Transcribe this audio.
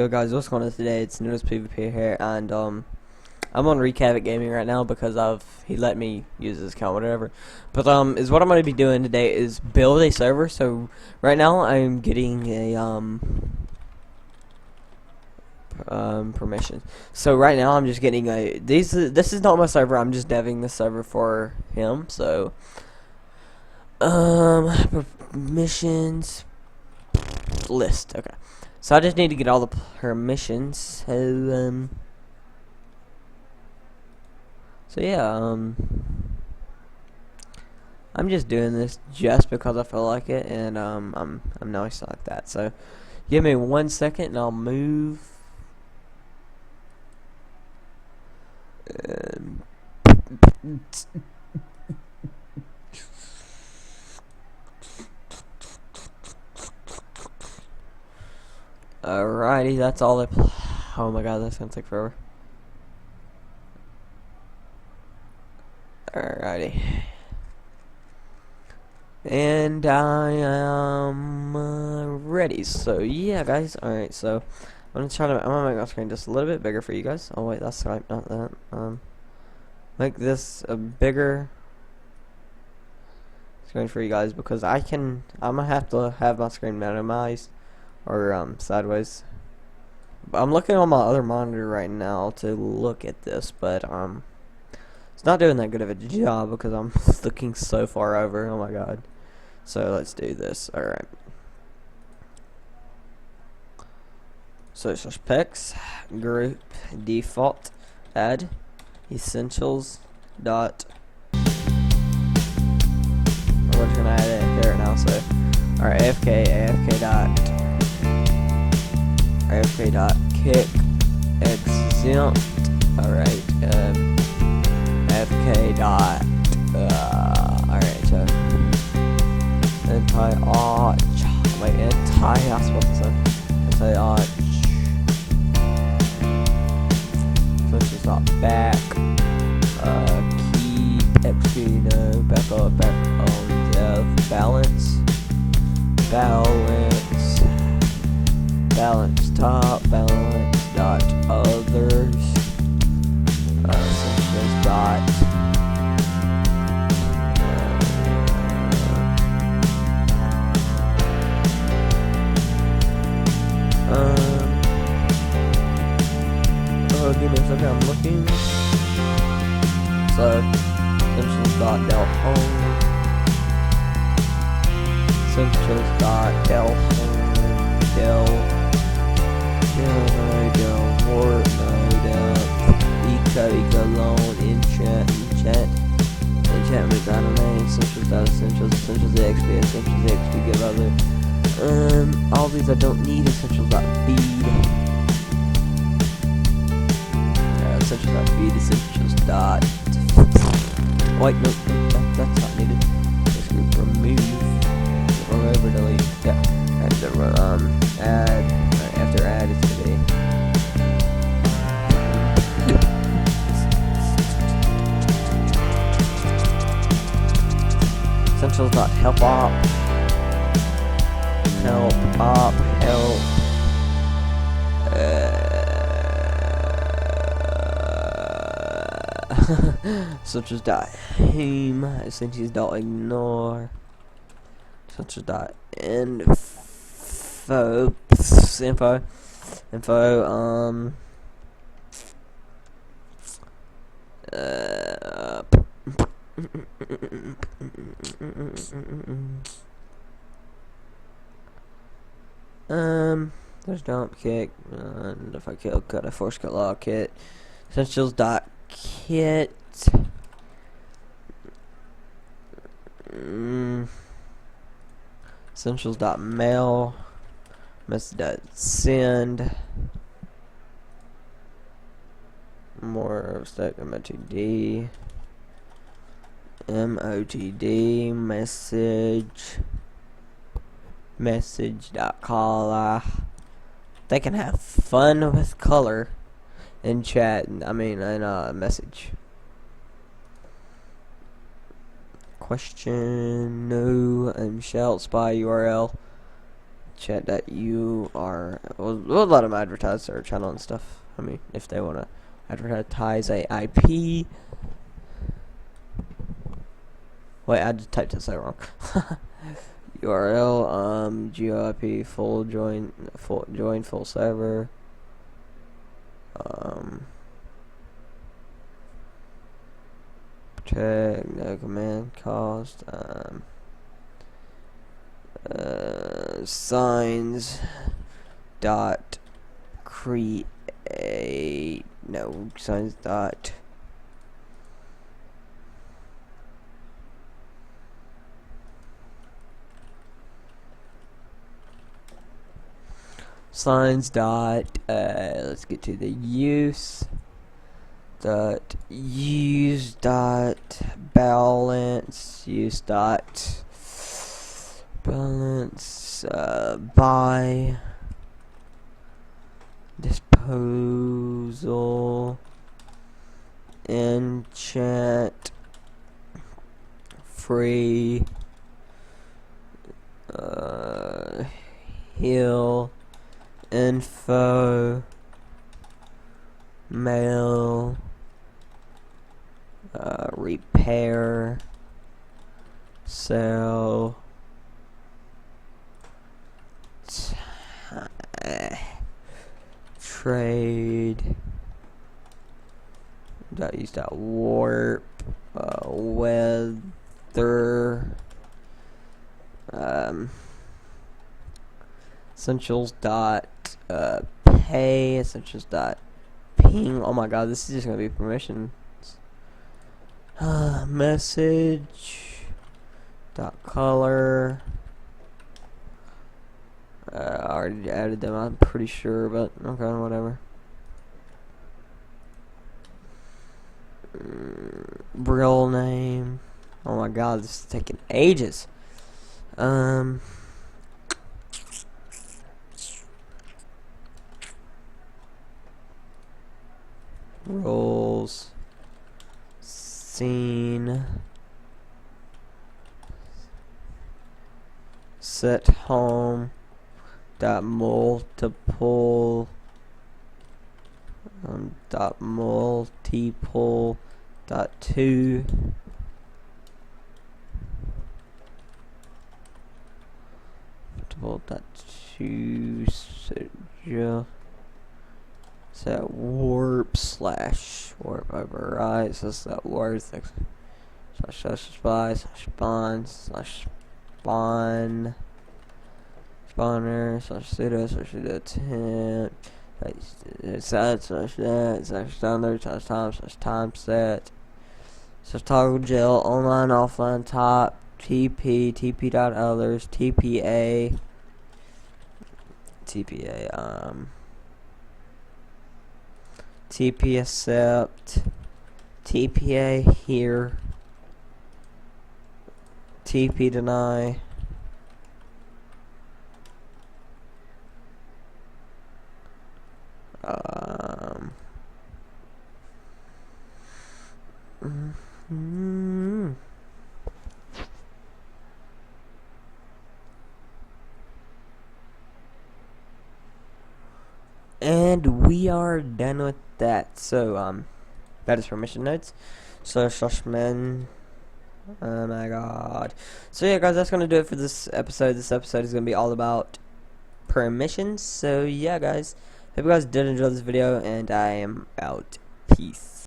Yo guys, what's going on today? It's Noodles PvP here, and I'm on Recavik Gaming right now because he let me use his account, whatever. But is what I'm going to be doing today is build a server. So right now I'm getting a permission. So right now I'm just getting this is not my server. I'm just deving the server for him. So permissions list. Okay. So I just need to get all the permissions. So yeah, I'm just doing this just because I feel like it, and I'm nice like that. So give me 1 second, and I'll move. Alrighty, that's all oh my god, that's gonna take forever. Alrighty. And I am ready. So yeah, guys. Alright, so I'm gonna make my screen just a little bit bigger for you guys. Oh wait, that's Skype, not that. Make this a bigger screen for you guys because I'm gonna have to have my screen minimized or sideways. I'm looking on my other monitor right now to look at this, but it's not doing that good of a job because I'm looking so far over. Oh my god. So let's do this. Alright. So slash pex group default add essentials dot, we're just gonna add it there now. So alright, AFK dot kick exempt. Alright, AFK dot alright, so anti-arch, wait, that's what it said, anti-arch, switches dot back, keep XP, no, back on death, balance top, balance dot others, essentials dot give me a second, I'm looking. So essentials dot del home, essentials dot del home, del wart, no del eco loan, enchantment dot name, essentials dot essentials XP, give other. All these I don't need. Essentials dot feed, essentials dot feed, essentials dot wait, no, that's not needed. This group remove or over delete. Yeah, add. After add, it's gonna be essentials dot help op, help. Essentials dot home, essentials dot ignore, essentials dot info, there's dump kick, and if I kill cut a force cut log kit, essentials dot kit, essentials dot mail, message dot send, more stack motd message dot color. They can have fun with color in chat, in message. Question no, shout spy URL chat that you are. We'll let them advertise their channel and stuff. I mean, if they want to advertise a IP. Wait, I just typed this out wrong. URL GOIP full join full server. Check no command cost. Signs dot create signs dot signs dot let's get to the use dot use dot balance by disposal enchant free heal info mail repair sell trade use warp weather essentials pay essentials ping. Oh my god, this is just gonna be permissions. Message color. I already added them, I'm pretty sure, but okay, whatever. Real name. Oh my god, this is taking ages. Roles. Scene. Set home. Dot multiple. Dot multiple. Dot two. Multiple dot two. Set warp slash warp override. So that's that word slash spy slash spawn slash spawn spawner slash pseudo temp set slash that slash standard slash time set slash toggle gel online offline top tp dot others tpa TP accept, TPA here, TP deny, and we are done with that. So that is permission notes. So men. Oh my god. So yeah guys, that's gonna do it for this episode. This episode is gonna be all about permissions. So yeah guys, hope you guys did enjoy this video, and I am out. Peace.